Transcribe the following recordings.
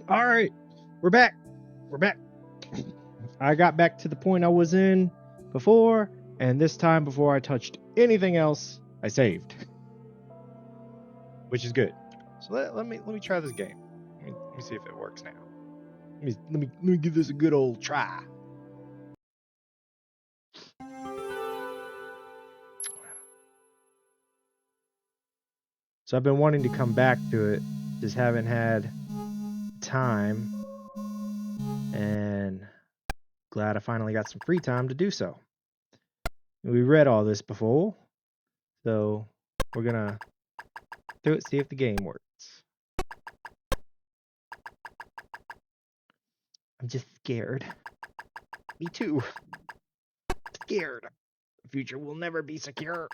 All right, we're back. We're back. I got back to the point I was in before, and this time before I touched anything else, I saved, which is good. So let me try this game. Let me see if it works now. Let me give this a good old try. So I've been wanting to come back to it, just haven't had time, and glad I finally got some free time to do so. We read all this before, so we're gonna do it, see if the game works. I'm just scared. Me too. I'm scared. The future will never be secure.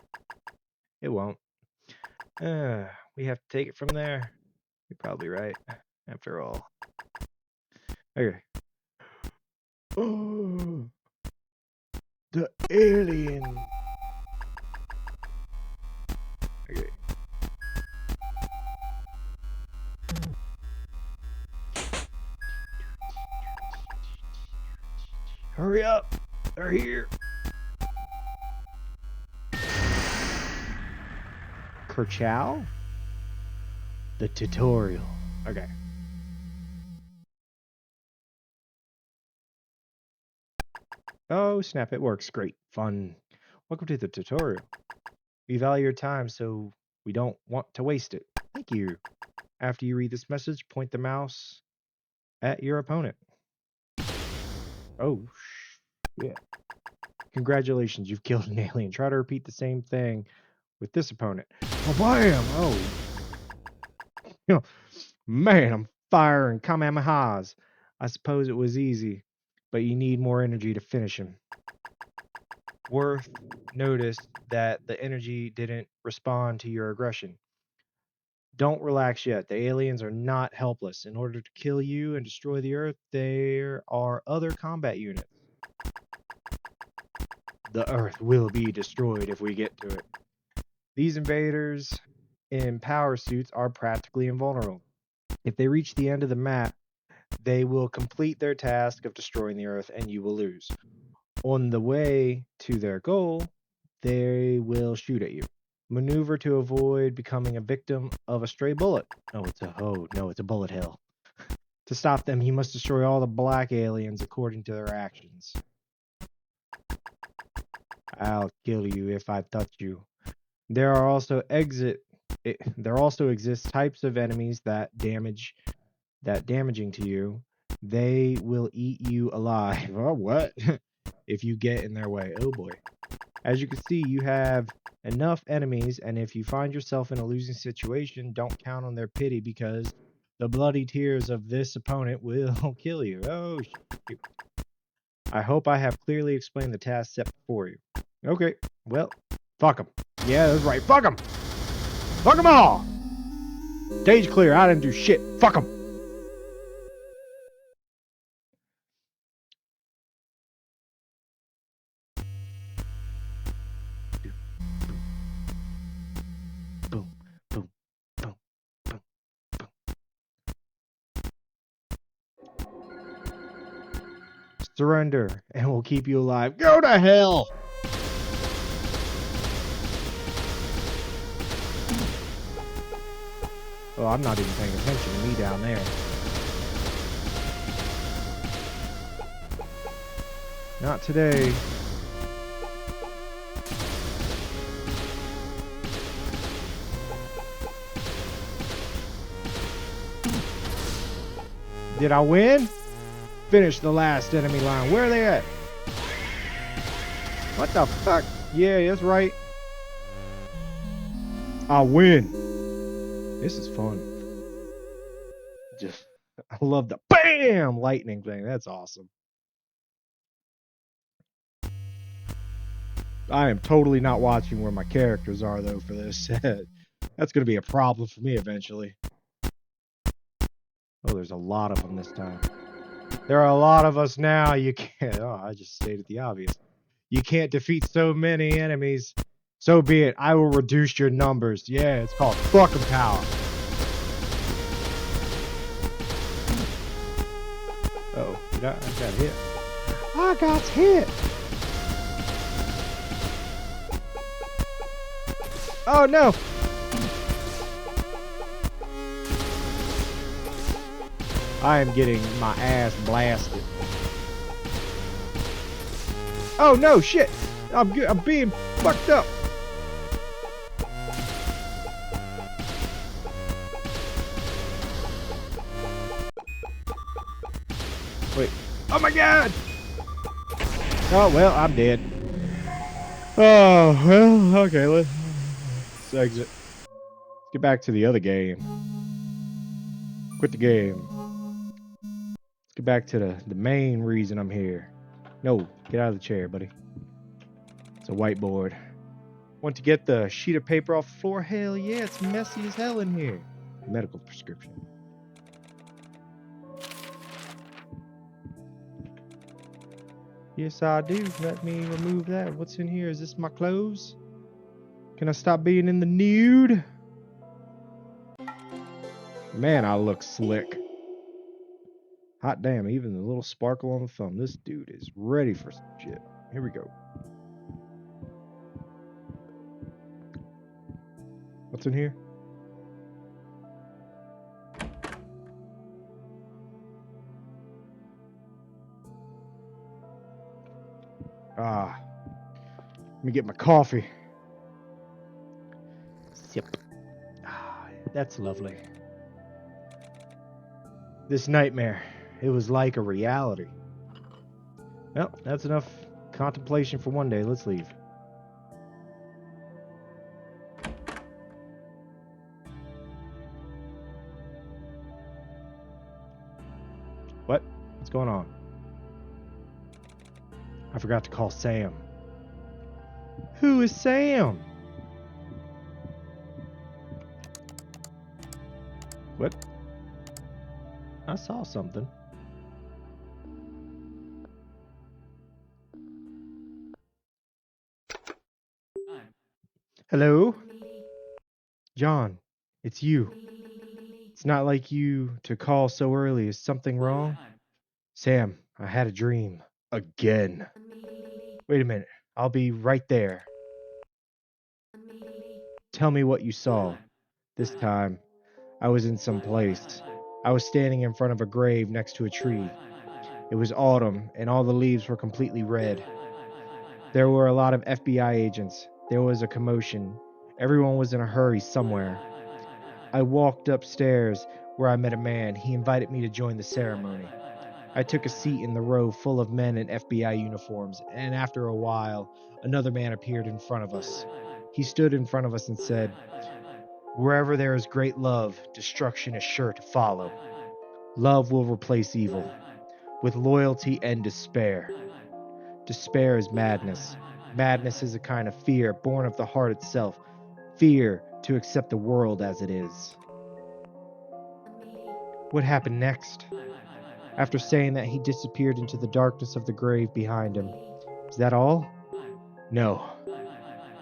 It won't. We have to take it from there. You're probably right, after all. Okay. Oh, the alien. Okay. Hurry up! They're here! Kerchow? The tutorial. Okay. Oh, snap, it works. Great. Fun. Welcome to the tutorial. We value your time, so we don't want to waste it. Thank you. After you read this message, point the mouse at your opponent. Oh, yeah. Congratulations, you've killed an alien. Try to repeat the same thing with this opponent. Oh, bam! Oh. You know, man, I'm firing Kamehamehas. I suppose it was easy, but you need more energy to finish him. Worth noticed that the energy didn't respond to your aggression. Don't relax yet. The aliens are not helpless. In order to kill you and destroy the Earth, there are other combat units. The Earth will be destroyed if we get to it. These invaders in power suits are practically invulnerable. If they reach the end of the map, they will complete their task of destroying the Earth and you will lose. On the way to their goal, they will shoot at you. Maneuver to avoid becoming a victim of a stray bullet. Oh, it's a bullet hell. To stop them, you must destroy all the black aliens according to their actions. I'll kill you if I touch you. There also exist types of enemies that damaging to you. They will eat you alive. Oh, what? If you get in their way. Oh boy. As you can see, you have enough enemies, and if you find yourself in a losing situation, don't count on their pity because the bloody tears of this opponent will kill you. Oh, shoot. I hope I have clearly explained the task set before you. Okay, well, fuck them. Yeah, that's right. Fuck them. Fuck them all. Stage clear. I didn't do shit. Fuck them. Surrender, and we'll keep you alive. Go to hell! Oh, I'm not even paying attention to me down there. Not today. Did I win? Finish the last enemy line. Where are they at? What the fuck? Yeah, that's right. I win. This is fun. I love the BAM lightning thing. That's awesome. I am totally not watching where my characters are, though, for this. That's going to be a problem for me eventually. Oh, there's a lot of them this time. There are a lot of us now. You can't... Oh, I just stated the obvious. You can't defeat so many enemies. So be it. I will reduce your numbers. Yeah, it's called fucking power. Uh-oh, I got hit. I got hit! Oh no! I am getting my ass blasted. Oh no, shit! I'm being fucked up. Wait. Oh my god! Oh well, I'm dead. Oh well, okay. Let's exit. Let's get back to the other game. Quit the game. Let's get back to the main reason I'm here. No, get out of the chair, buddy. It's a whiteboard. Want to get the sheet of paper off the floor? Hell yeah, it's messy as hell in here. Medical prescription. Yes, I do. Let me remove that. What's in here? Is this my clothes? Can I stop being in the nude? Man, I look slick. Hot damn, even the little sparkle on the thumb. This dude is ready for some shit. Here we go. What's in here? Ah, let me get my coffee. Sip. Ah, that's lovely. This nightmare, it was like a reality. Well, that's enough contemplation for one day. Let's leave. What? What's going on? I forgot to call Sam. Who is Sam? What? I saw something. Hello? John, it's you. It's not like you to call so early. Is something wrong? Sam, I had a dream. Again. Wait a minute. I'll be right there. Tell me what you saw. This time, I was in some place. I was standing in front of a grave next to a tree. It was autumn, and all the leaves were completely red. There were a lot of FBI agents. There was a commotion. Everyone was in a hurry somewhere. I walked upstairs where I met a man. He invited me to join the ceremony. I took a seat in the row full of men in FBI uniforms, and after a while, another man appeared in front of us. He stood in front of us and said, "Wherever there is great love, destruction is sure to follow. Love will replace evil, with loyalty and despair. Despair is madness. Madness is a kind of fear born of the heart itself, fear to accept the world as it is." What happened next? After saying that, he disappeared into the darkness of the grave behind him. Is that all? No.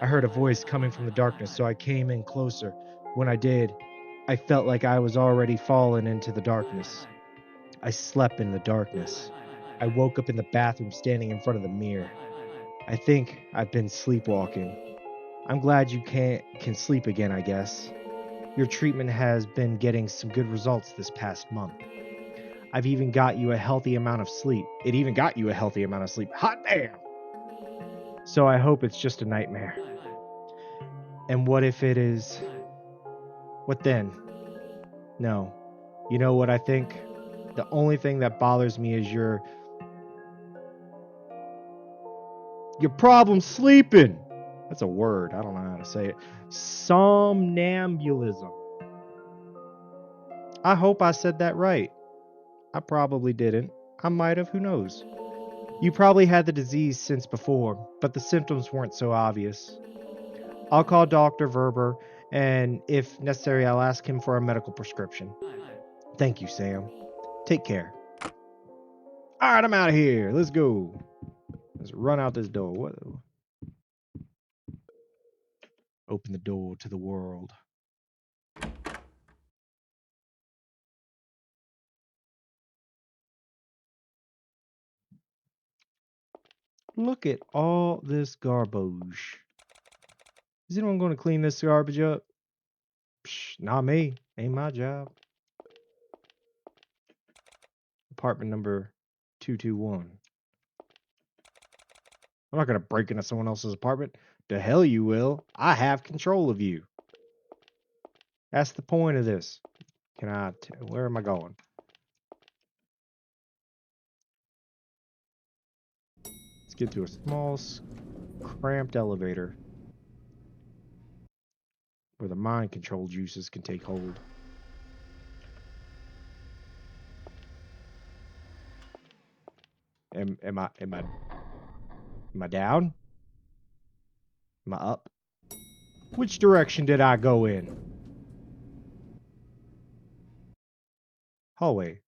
I heard a voice coming from the darkness, so I came in closer. When I did, I felt like I was already fallen into the darkness. I slept in the darkness. I woke up in the bathroom standing in front of the mirror. I think I've been sleepwalking. I'm glad you can sleep again, I guess. Your treatment has been getting some good results this past month. I've even got you a healthy amount of sleep. It even got you a healthy amount of sleep. Hot damn! So I hope it's just a nightmare. And what if it is? What then? No. You know what I think? The only thing that bothers me is your problem sleeping. That's a word. I don't know how to say it. Somnambulism. I hope I said that right. I probably didn't. I might have. Who knows? You probably had the disease since before, but the symptoms weren't so obvious. I'll call Dr. Verber, and if necessary, I'll ask him for a medical prescription. Thank you, Sam. Take care. All right, I'm out of here. Let's go. Let's run out this door. What? Open the door to the world. Look at all this garbage. Is anyone going to clean this garbage up? Psh, not me. Ain't my job. Apartment number 221. I'm not going to break into someone else's apartment. The hell you will. I have control of you. That's the point of this. Where am I going? Let's get to a small, cramped elevator where the mind control juices can take hold. Am I down? Am I up? Which direction did I go in? Hallway.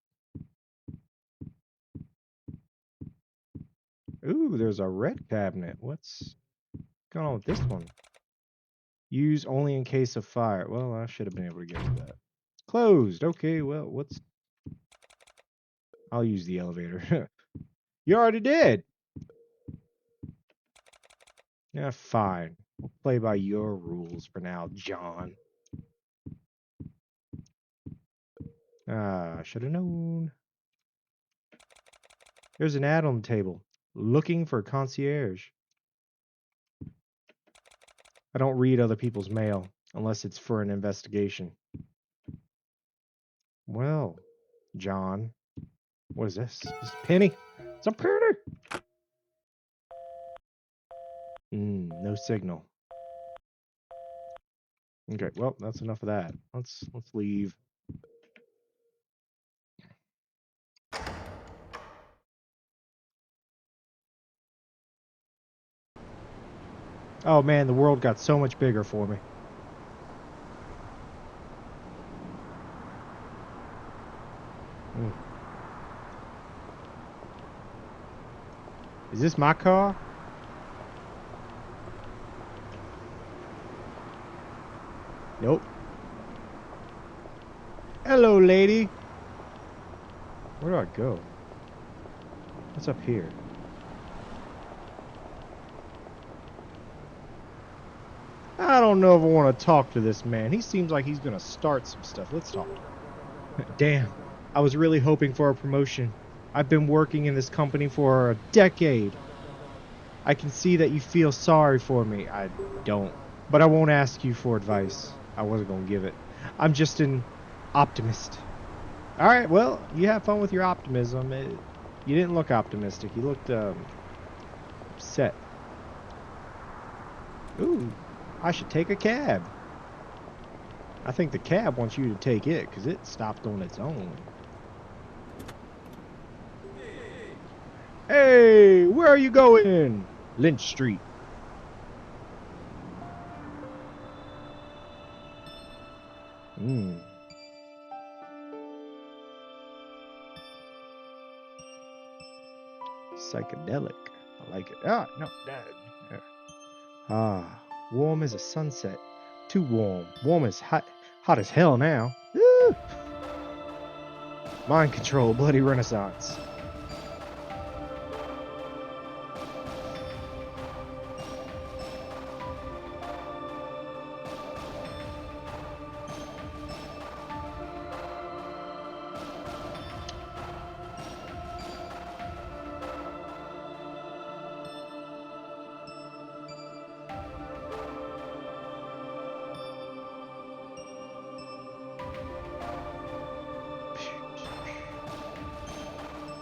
Ooh, there's a red cabinet. What's going on with this one? Use only in case of fire. Well, I should have been able to get to that. Closed. Okay, well, what's... I'll use the elevator. You already did. Yeah, fine. We'll play by your rules for now, John. Ah, should have known. There's an ad on the table. Looking for concierge. I don't read other people's mail unless it's for an investigation. Well, John. What is this? This is Penny. It's a Penny. No signal. Okay, well, that's enough of that. Let's leave. Oh man, the world got so much bigger for me. Is this my car? Nope. Hello, lady. Where do I go? What's up here? I don't know if I want to talk to this man. He seems like he's going to start some stuff. Let's talk to him. Damn. I was really hoping for a promotion. I've been working in this company for a decade. I can see that you feel sorry for me. I don't. But I won't ask you for advice. I wasn't going to give it. I'm just an optimist. Alright, well, you have fun with your optimism. You didn't look optimistic. You looked upset. Ooh, I should take a cab. I think the cab wants you to take it because it stopped on its own. Hey, where are you going? Lynch Street. Psychedelic. I like it. Ah, no, warm as a sunset. Too warm. Warm as hot as hell now. Woo! Mind control, bloody renaissance.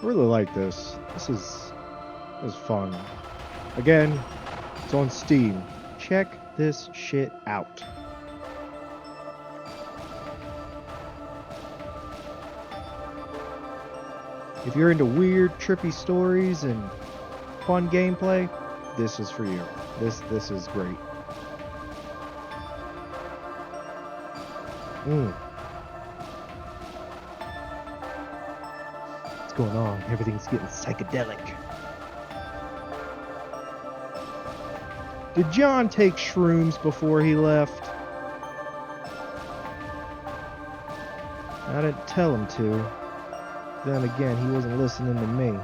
I really like this. This is fun. Again, it's on Steam. Check this shit out. If you're into weird, trippy stories and fun gameplay, this is for you. This is great. What's going on? Everything's getting psychedelic. Did John take shrooms before he left? I didn't tell him to. Then again, he wasn't listening to me.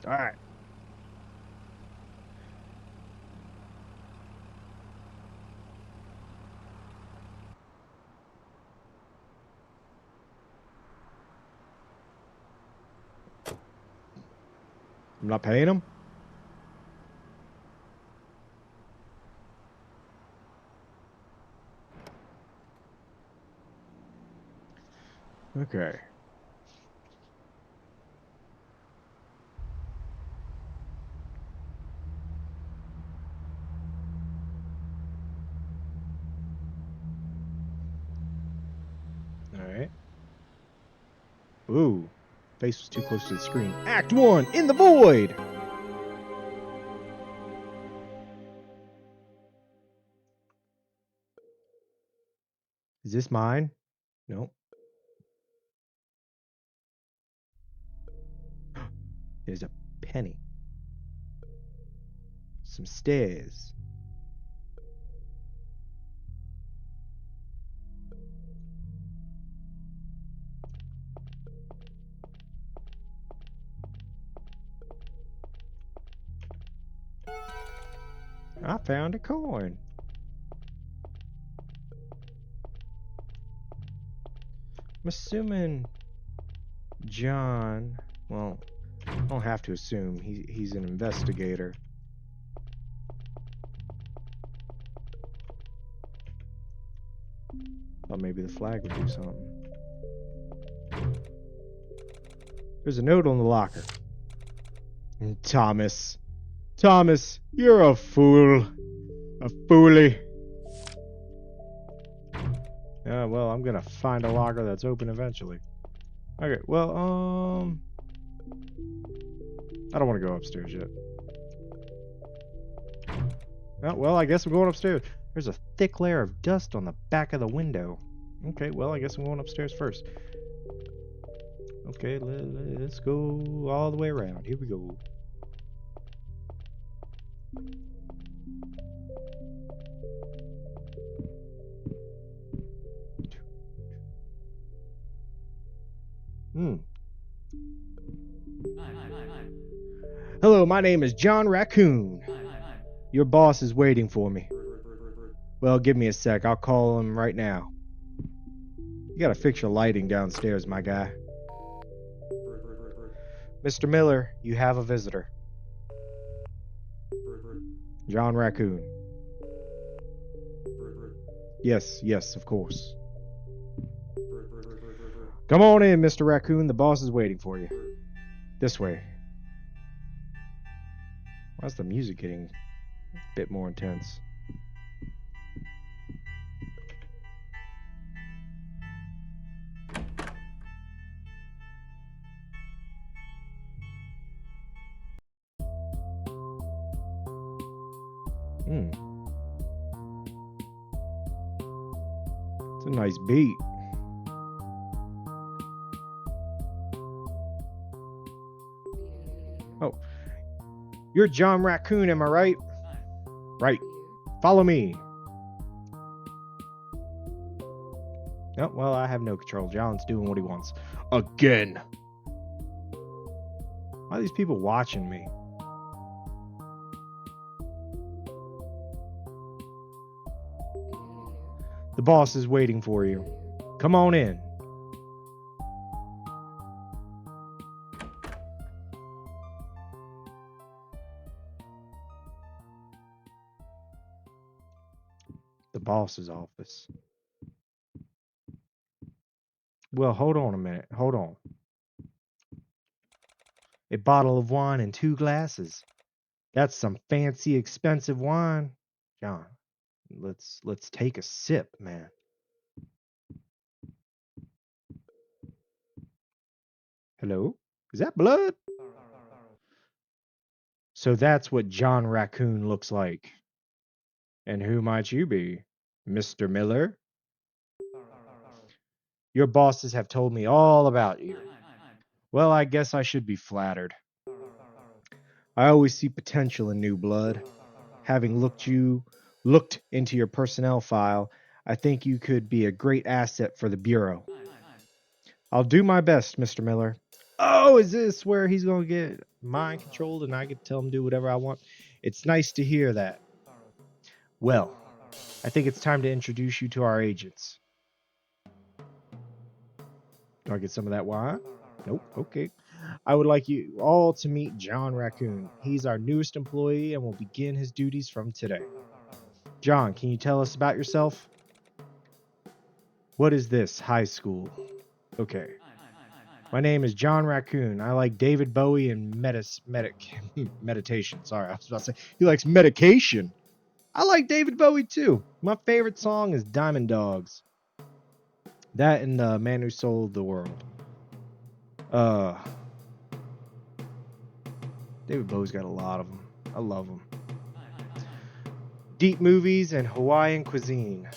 All right. I'm not paying him? Okay. All right. Ooh. Face was too close to the screen. Act 1, In the Void! Is this mine? Nope. There's a penny. Some stairs. I found a coin. I'm assuming John, well, I don't have to assume. He's an investigator. Thought maybe the flag would do something. There's a note on the locker. Thomas. Thomas, you're a fool. A foolie. Well, I'm gonna find a locker that's open eventually. Okay, well, I don't want to go upstairs yet. Oh, well, I guess I'm going upstairs. There's a thick layer of dust on the back of the window. Okay, well, I guess I'm going upstairs first. Okay, let's go all the way around. Here we go. Hello, my name is John Raccoon. Your boss is waiting for me. Well, give me a sec. I'll call him right now. You gotta fix your lighting downstairs, my guy. Mr. Miller, you have a visitor. John Raccoon. Yes, of course. Come on in, Mr. Raccoon. The boss is waiting for you. This way. Why's the music getting a bit more intense? It's a nice beat. Oh. You're John Raccoon, am I right? Right. Follow me. Oh, well, I have no control. John's doing what he wants. Again. Why are these people watching me? The boss is waiting for you. Come on in. The boss's office. Well, hold on a minute. Hold on. A bottle of wine and 2 glasses. That's some fancy, expensive wine. John, let's take a sip, man. Hello? Is that blood? So that's what John Raccoon looks like. And who might you be? Mr. Miller? Your bosses have told me all about you. Well, I guess I should be flattered. I always see potential in new blood. Having looked into your personnel file, I think you could be a great asset for the Bureau. I'll do my best, Mr. Miller. Oh, is this where he's going to get mind controlled and I get to tell them to do whatever I want. It's nice to hear that. Well, I think it's time to introduce you to our agents. Do I get some of that wine? Nope. Okay. I would like you all to meet John Raccoon. He's our newest employee and will begin his duties from today. John, can you tell us about yourself? What is this, high school? Okay. My name is John Raccoon. I like David Bowie and meditation. Sorry, I was about to say he likes medication. I like David Bowie too. My favorite song is Diamond Dogs. That and The Man Who Sold the World. Uh, David Bowie's got a lot of them. I love them. Deep movies and Hawaiian cuisine.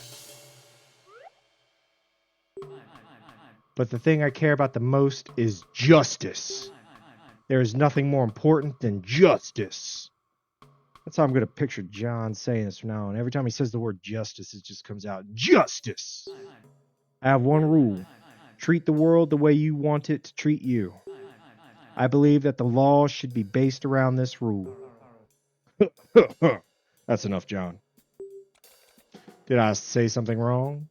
But the thing I care about the most is justice. There is nothing more important than justice. That's how I'm going to picture John saying this from now on. Every time he says the word justice, it just comes out, justice. I have one rule. Treat the world the way you want it to treat you. I believe that the law should be based around this rule. That's enough, John. Did I say something wrong?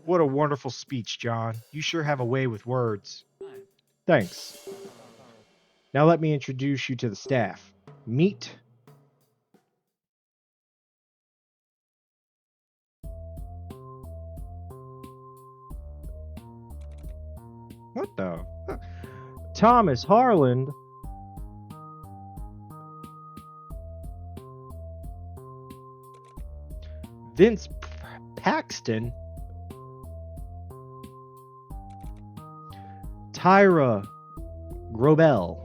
What a wonderful speech, John. You sure have a way with words. Thanks. Now let me introduce you to the staff. Meet. What the? Thomas Harland. Vince Paxton. Tyra Grobel.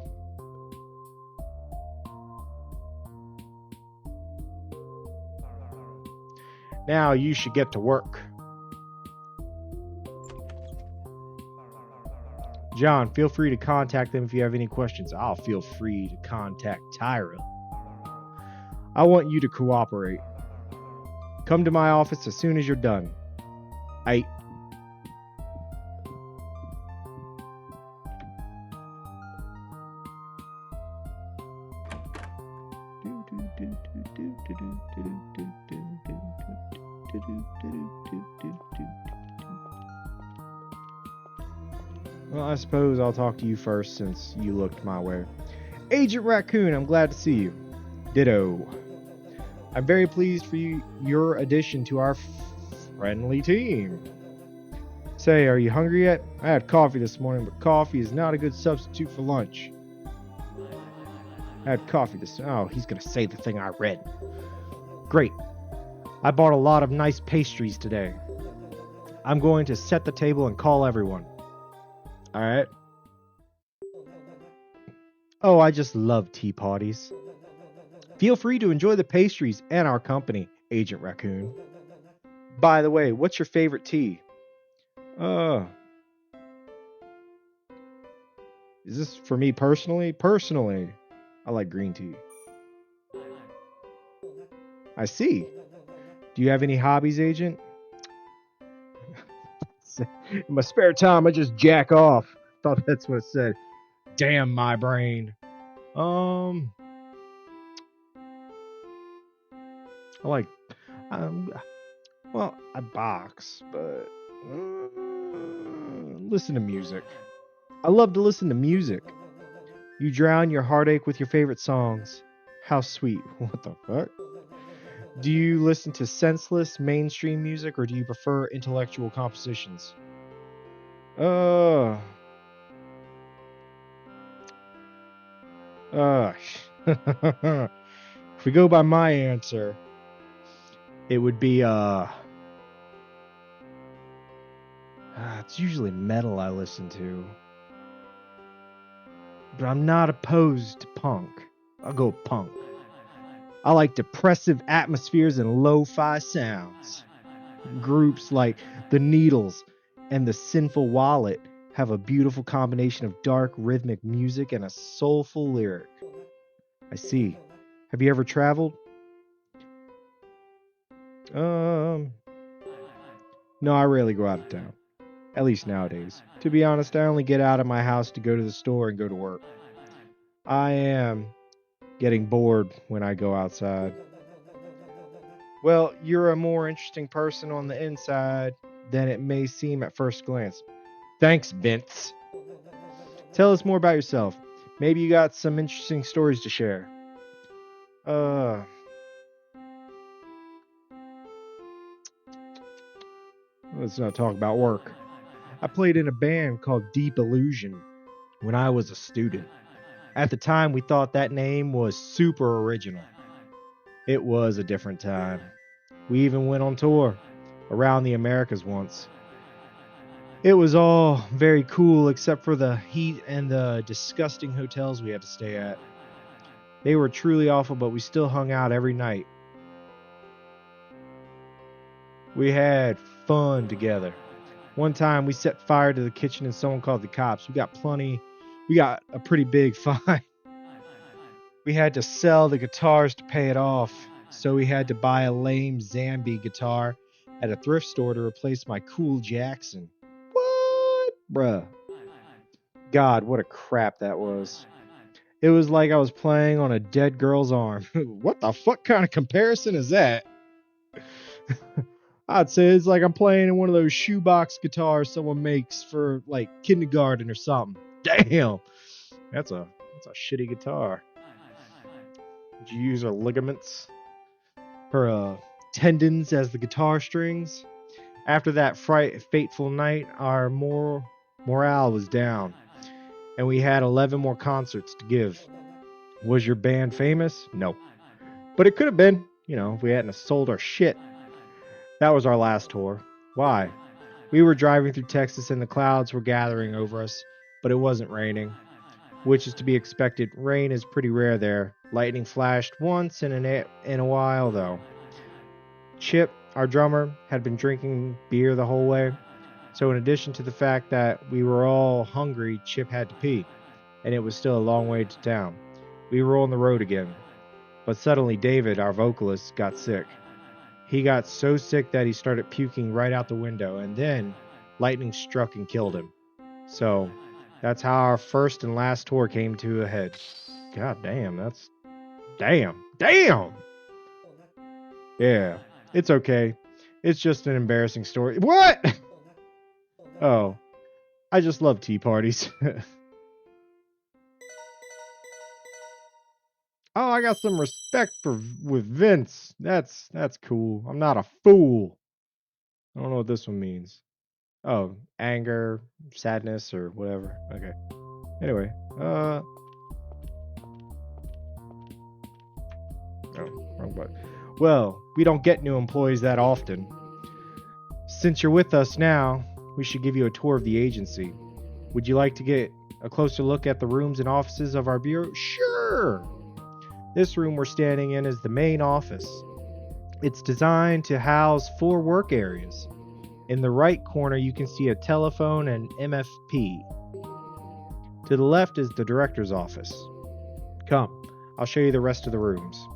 Now you should get to work. John, feel free to contact them if you have any questions. I'll feel free to contact Tyra. I want you to cooperate. Come to my office as soon as you're done. Well, I suppose I'll talk to you first since you looked my way. Agent Raccoon, I'm glad to see you. Ditto. I'm very pleased for your addition to our friendly team. Say, are you hungry yet? I had coffee this morning, but coffee is not a good substitute for lunch. I had coffee this... Oh, he's going to say the thing I read. Great. I bought a lot of nice pastries today. I'm going to set the table and call everyone. All right. Oh, I just love tea parties. Feel free to enjoy the pastries and our company, Agent Raccoon. By the way, what's your favorite tea? Is this for me personally? Personally, I like green tea. I see. Do you have any hobbies, Agent? In my spare time, I just jack off. Thought that's what it said. Damn my brain. I like, well, I box, but listen to music. I love to listen to music. You drown your heartache with your favorite songs. How sweet. What the fuck? Do you listen to senseless mainstream music or do you prefer intellectual compositions? If we go by my answer, it would be it's usually metal I listen to. But I'm not opposed to punk. I'll go punk. I like depressive atmospheres and lo-fi sounds. Groups like The Needles and The Sinful Wallet have a beautiful combination of dark rhythmic music and a soulful lyric. I see. Have you ever traveled? No, I rarely go out of town. At least nowadays. To be honest, I only get out of my house to go to the store and go to work. I am getting bored when I go outside. Well, you're a more interesting person on the inside than it may seem at first glance. Thanks, Vince. Tell us more about yourself. Maybe you got some interesting stories to share. Uh, let's not talk about work. I played in a band called Deep Illusion when I was a student. At the time, we thought that name was super original. It was a different time. We even went on tour around the Americas once. It was all very cool except for the heat and the disgusting hotels we had to stay at. They were truly awful, but we still hung out every night. We had fun together. One time we set fire to the kitchen and someone called the cops. We got a pretty big fine. We had to sell the guitars to pay it off. So we had to buy a lame Zambi guitar at a thrift store to replace my cool Jackson. What? Bruh. God, what a crap that was. It was like I was playing on a dead girl's arm. What the fuck kind of comparison is that? I'd say it's like I'm playing in one of those shoebox guitars someone makes for like kindergarten or something. Damn. That's a shitty guitar. Did you use her ligaments? Her tendons as the guitar strings? After that fateful night, our morale was down, and we had 11 more concerts to give. Was your band famous? No. But it could have been, if we hadn't sold our shit. That was our last tour. Why? We were driving through Texas and the clouds were gathering over us, but it wasn't raining, which is to be expected. Rain is pretty rare there. Lightning flashed once in a while, though. Chip, our drummer, had been drinking beer the whole way. So in addition to the fact that we were all hungry, Chip had to pee, and it was still a long way to town. We were on the road again. But suddenly David, our vocalist, got sick. He got so sick that he started puking right out the window, and then lightning struck and killed him. So that's how our first and last tour came to a head. God damn, that's... Damn! Yeah, it's okay. It's just an embarrassing story. What? Oh, I just love tea parties. Oh, I got some respect with Vince. That's cool. I'm not a fool. I don't know what this one means. Oh, anger, sadness, or whatever. Okay. Anyway, oh, wrong button. Well, we don't get new employees that often. Since you're with us now, we should give you a tour of the agency. Would you like to get a closer look at the rooms and offices of our bureau? Sure! This room we're standing in is the main office. It's designed to house 4 work areas. In the right corner, you can see a telephone and MFP. To the left is the director's office. Come, I'll show you the rest of the rooms.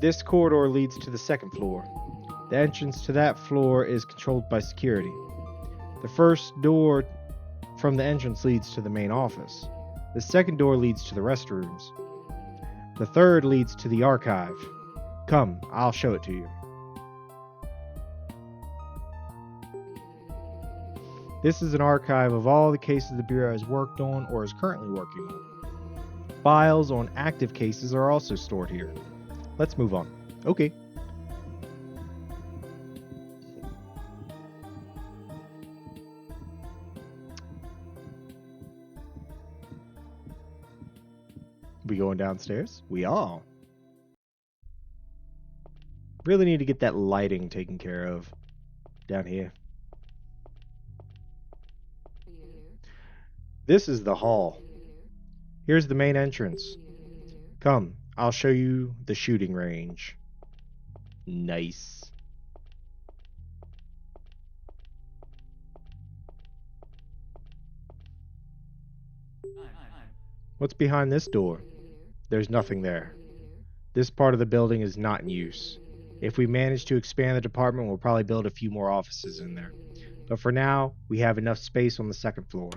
This corridor leads to the second floor. The entrance to that floor is controlled by security. The first door from the entrance leads to the main office. The second door leads to the restrooms. The third leads to the archive. Come, I'll show it to you. This is an archive of all the cases the Bureau has worked on or is currently working on. Files on active cases are also stored here. Let's move on. Okay. We going downstairs? We are. Really need to get that lighting taken care of down here. This is the hall. Here's the main entrance. Come, I'll show you the shooting range. Nice. What's behind this door? There's nothing there. This part of the building is not in use. If we manage to expand the department, we'll probably build a few more offices in there. But for now, we have enough space on the second floor.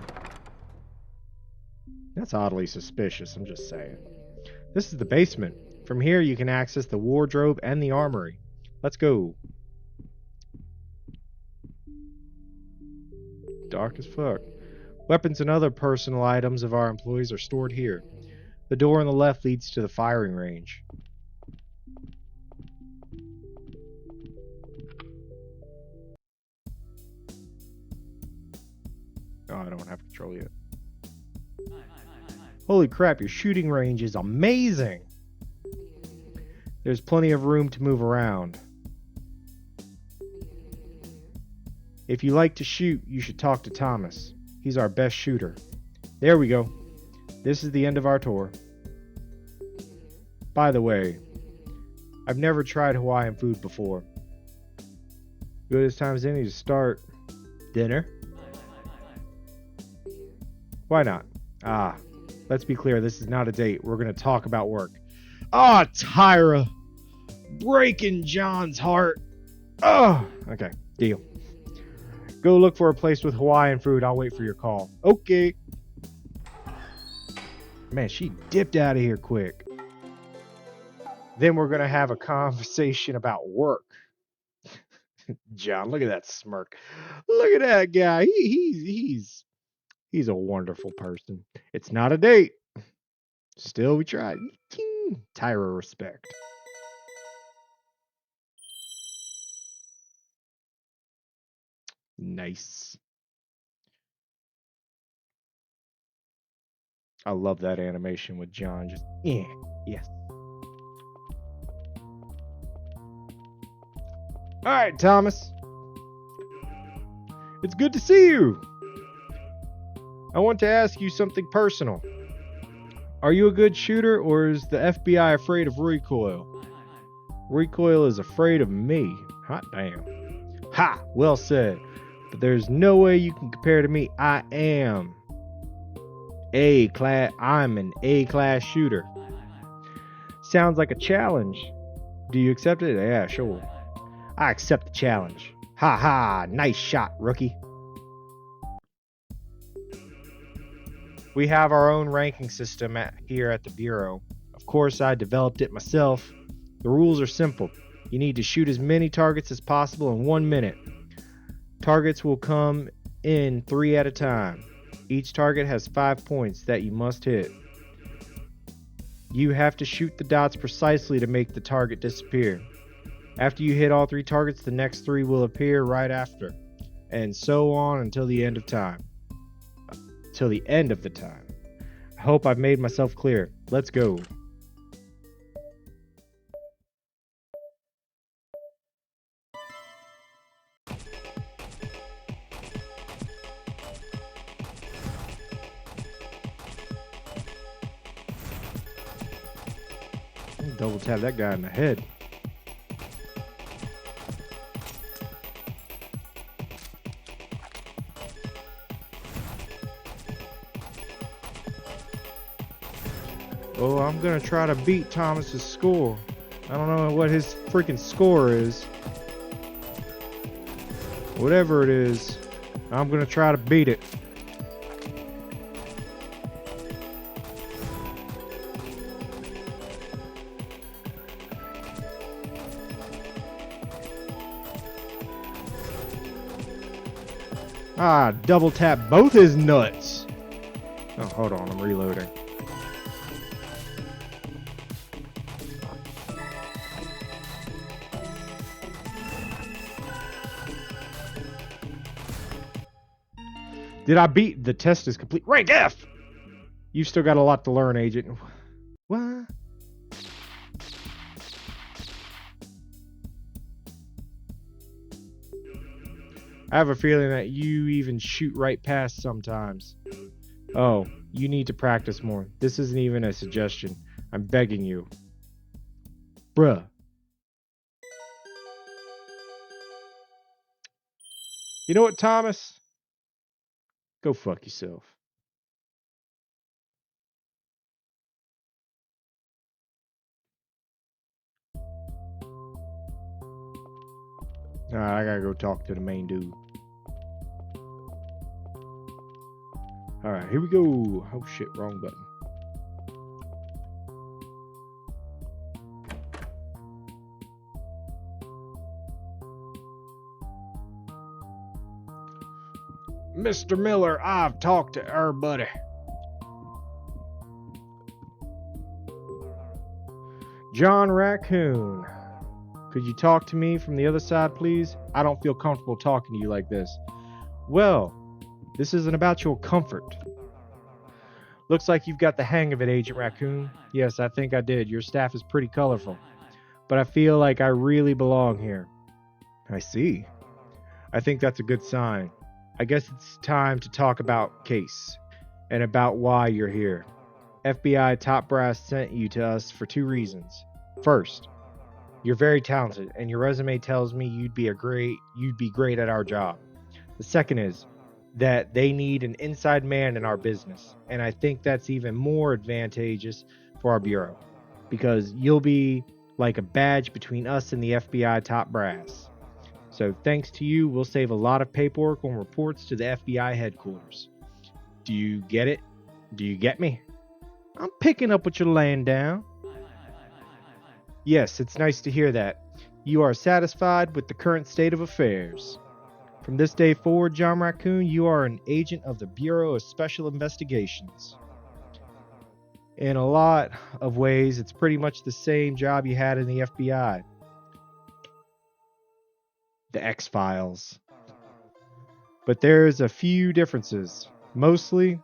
That's oddly suspicious, I'm just saying. This is the basement. From here, you can access the wardrobe and the armory. Let's go. Dark as fuck. Weapons and other personal items of our employees are stored here. The door on the left leads to the firing range. Oh, I don't have control yet. Holy crap, your shooting range is amazing! There's plenty of room to move around. If you like to shoot, you should talk to Thomas. He's our best shooter. There we go. This is the end of our tour. By the way, I've never tried Hawaiian food before. Good as time as any to start. Dinner? Why not? Ah, let's be clear, this is not a date. We're going to talk about work. Ah, Tyra! Breaking John's heart. Oh, okay, deal. Go look for a place with Hawaiian food. I'll wait for your call. Okay. Man, she dipped out of here quick. Then we're going to have a conversation about work. John, look at that smirk. Look at that guy. He's a wonderful person. It's not a date. Still, we tried. Tyra respect. Nice. I love that animation with John. Just, yeah, yes. All right, Thomas. It's good to see you. I want to ask you something personal. Are you a good shooter, or is the FBI afraid of recoil? Recoil is afraid of me. Hot damn. Ha! Well said. But there's no way you can compare to me. I am A-class. I'm an A-class shooter. Sounds like a challenge. Do you accept it? Yeah, sure. I accept the challenge. Ha ha! Nice shot, rookie. We have our own ranking system here at the Bureau. Of course, I developed it myself. The rules are simple. You need to shoot as many targets as possible in 1 minute. Targets will come in 3 at a time. Each target has 5 points that you must hit. You have to shoot the dots precisely to make the target disappear. After you hit all 3 targets, the next 3 will appear right after, and so on until the end of time. Till the end of the time. I hope I've made myself clear. Let's go. Double tap that guy in the head. Oh, I'm gonna try to beat Thomas's score. I don't know what his freaking score is. Whatever it is, I'm gonna try to beat it. Ah, double tap both his nuts. Oh, hold on, I'm reloading. Did I beat? The test is complete. Rank F! You've still got a lot to learn, Agent. What? I have a feeling that you even shoot right past sometimes. Oh, you need to practice more. This isn't even a suggestion. I'm begging you. Bruh. You know what, Thomas? Go fuck yourself. Alright, I gotta go talk to the main dude. All right, here we go. Oh shit, wrong button. Mr. Miller, I've talked to our buddy. John Raccoon. Could you talk to me from the other side, please? I don't feel comfortable talking to you like this. Well, this isn't about your comfort. Looks like you've got the hang of it, Agent Raccoon. Yes, I think I did. Your staff is pretty colorful. But I feel like I really belong here. I see. I think that's a good sign. I guess it's time to talk about case and about why you're here. FBI top brass sent you to us for two reasons. First, you're very talented and your resume tells me you'd be great at our job. The second is that they need an inside man in our business, and I think that's even more advantageous for our bureau because you'll be like a badge between us and the FBI top brass. So thanks to you, we'll save a lot of paperwork on reports to the FBI headquarters. Do you get it? Do you get me? I'm picking up what you're laying down. Yes, it's nice to hear that. You are satisfied with the current state of affairs. From this day forward, John Raccoon, you are an agent of the Bureau of Special Investigations. In a lot of ways, it's pretty much the same job you had in the FBI. The X-Files. But there's a few differences. Mostly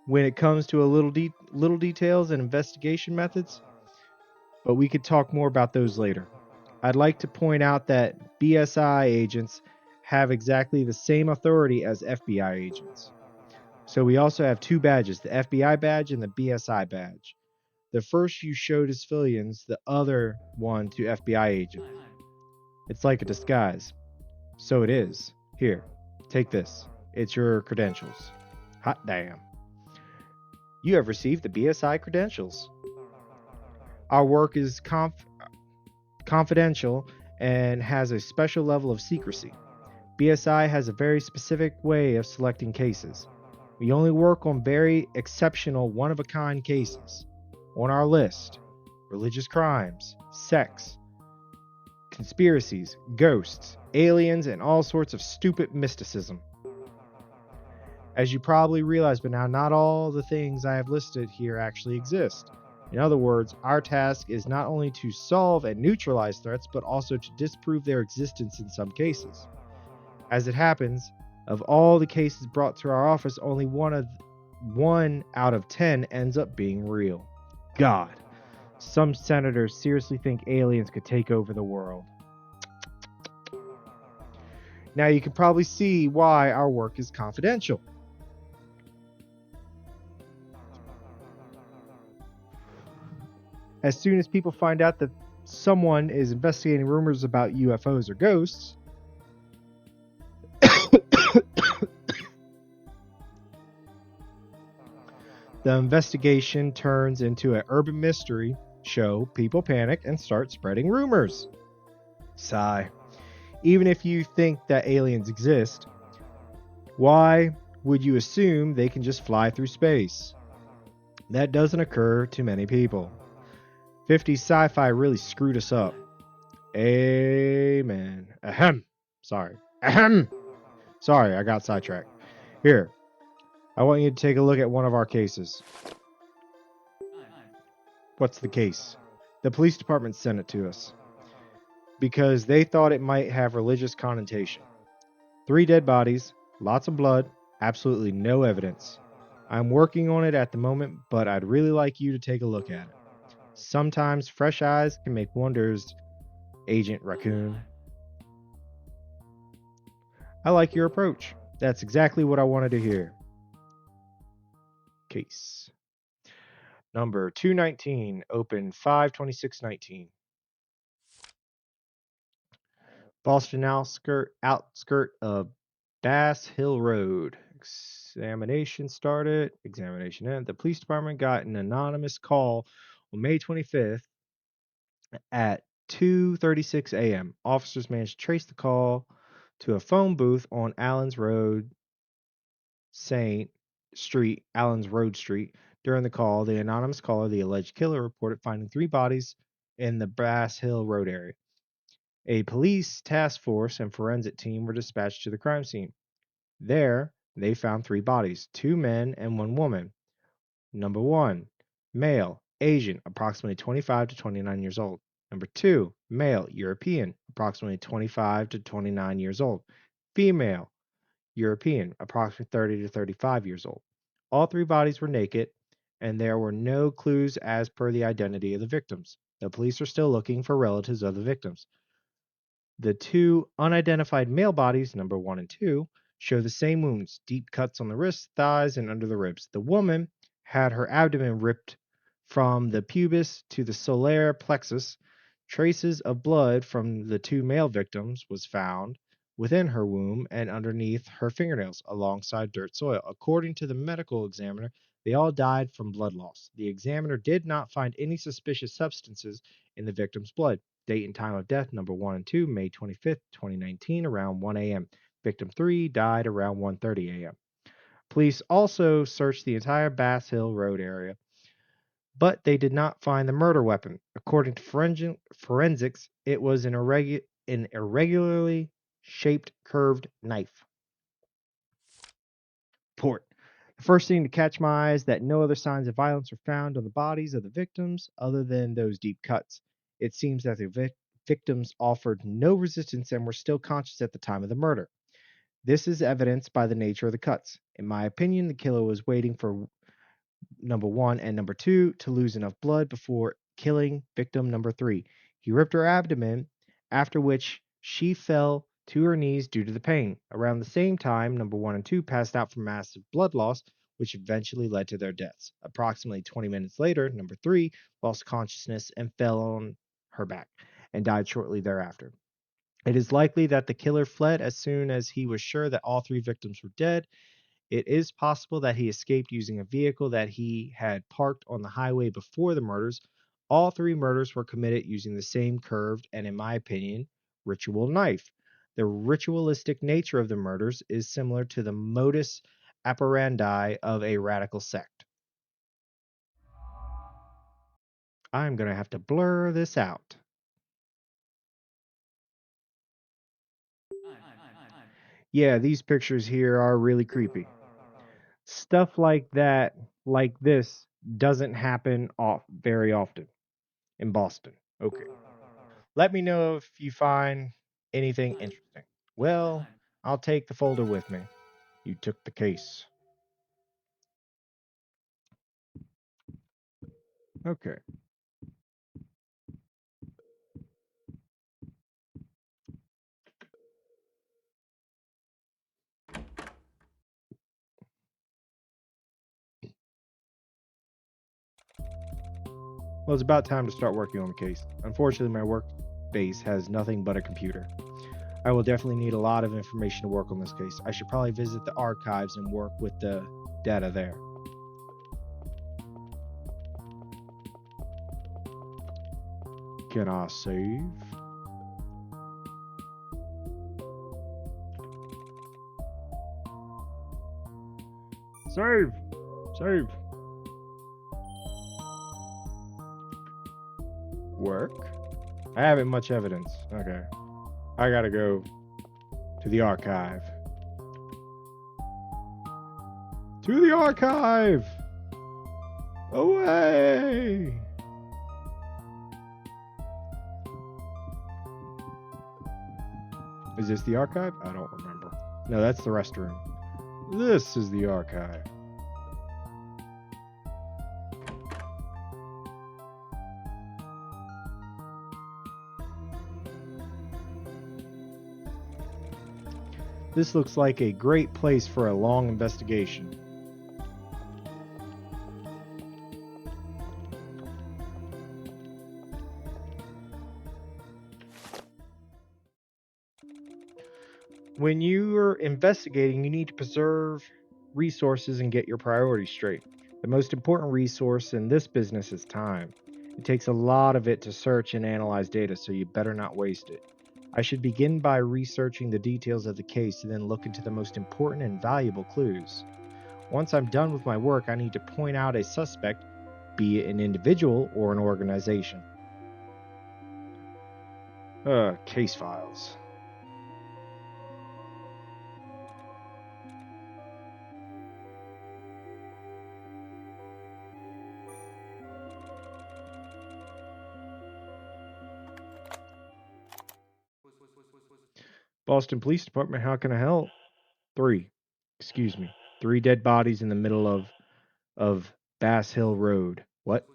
when it comes to little details and investigation methods, but we could talk more about those later. I'd like to point out that BSI agents have exactly the same authority as FBI agents. So we also have two badges, the FBI badge and the BSI badge. The first you show to civilians, the other one to FBI agents. It's like a disguise. So it is. Here, take this. It's your credentials. Hot damn. You have received the BSI credentials. Our work is confidential and has a special level of secrecy. BSI has a very specific way of selecting cases. We only work on very exceptional, one of a kind cases. On our list, religious crimes, sex, conspiracies, ghosts, aliens, and all sorts of stupid mysticism. As you probably realize by now, not all the things I have listed here actually exist. In other words, our task is not only to solve and neutralize threats, but also to disprove their existence in some cases. As it happens, of all the cases brought to our office, only one out of 10 ends up being real. God, some senators seriously think aliens could take over the world. Now you can probably see why our work is confidential. As soon as people find out that someone is investigating rumors about UFOs or ghosts, the investigation turns into an urban mystery show. People panic and start spreading rumors. Sigh. Even if you think that aliens exist, why would you assume they can just fly through space? That doesn't occur to many people. 50s sci-fi really screwed us up. Amen. Ahem. Sorry. Ahem. Sorry, I got sidetracked. Here, I want you to take a look at one of our cases. What's the case? The police department sent it to us because they thought it might have religious connotation. 3 dead bodies, lots of blood, absolutely no evidence. I'm working on it at the moment, but I'd really like you to take a look at it. Sometimes fresh eyes can make wonders, Agent Raccoon. I like your approach. That's exactly what I wanted to hear. Case number 219, open 5/26/19. Boston outskirt of Bass Hill Road. Examination started. Examination ended. The police department got an anonymous call on May 25th at 2:36 a.m. Officers managed to trace the call to a phone booth on Allen's Road, St. Street, Allen's Road Street. During the call, the anonymous caller, the alleged killer, reported finding 3 bodies in the Brass Hill Road area. A police task force and forensic team were dispatched to the crime scene. There, they found 3 bodies, 2 men and 1 woman. Number 1, male, Asian, approximately 25 to 29 years old. Number 2, male, European, approximately 25 to 29 years old. Female, European, approximately 30 to 35 years old. All 3 bodies were naked, and there were no clues as per the identity of the victims. The police are still looking for relatives of the victims. The 2 unidentified male bodies, number 1 and 2, show the same wounds, deep cuts on the wrists, thighs, and under the ribs. The woman had her abdomen ripped from the pubis to the solar plexus. Traces of blood from the 2 male victims was found within her womb and underneath her fingernails alongside dirt soil. According to the medical examiner, they all died from blood loss. The examiner did not find any suspicious substances in the victim's blood. Date and time of death, number 1 and 2, May 25th, 2019, around 1 a.m. Victim 3 died around 1:30 a.m. Police also searched the entire Bass Hill Road area, but they did not find the murder weapon. According to forensics, it was an irregularly shaped curved knife. Report. The first thing to catch my eye is that no other signs of violence were found on the bodies of the victims other than those deep cuts. It seems that the victims offered no resistance and were still conscious at the time of the murder. This is evidenced by the nature of the cuts. In my opinion, the killer was waiting for number 1 and number 2 to lose enough blood before killing victim number 3. He ripped her abdomen, after which she fell to her knees due to the pain. Around the same time, number 1 and 2 passed out from massive blood loss, which eventually led to their deaths. Approximately 20 minutes later, number 3 lost consciousness and fell on her back and died shortly thereafter. It is likely that the killer fled as soon as he was sure that all 3 victims were dead. It is possible that he escaped using a vehicle that he had parked on the highway before the murders. All 3 murders were committed using the same curved and, in my opinion, ritual knife. The ritualistic nature of the murders is similar to the modus operandi of a radical sect. I'm going to have to blur this out. Yeah, these pictures here are really creepy. Stuff like that, like this, doesn't happen very often in Boston. Okay. Let me know if you find anything interesting. Well, I'll take the folder with me. You took the case. Okay. Well, it's about time to start working on the case. Unfortunately, my workspace has nothing but a computer. I will definitely need a lot of information to work on this case. I should probably visit the archives and work with the data there. Can I save? Save! Save! Work? I haven't much evidence. Okay. I gotta go to the archive. To the archive! Away! Is this the archive? I don't remember. No, that's the restroom. This is the archive. This looks like a great place for a long investigation. When you're investigating, you need to preserve resources and get your priorities straight. The most important resource in this business is time. It takes a lot of it to search and analyze data, so you better not waste it. I should begin by researching the details of the case and then look into the most important and valuable clues. Once I'm done with my work, I need to point out a suspect, be it an individual or an organization. Case files. Boston Police Department, how can I help? 3. Excuse me. 3 dead bodies in the middle of Bass Hill Road. What?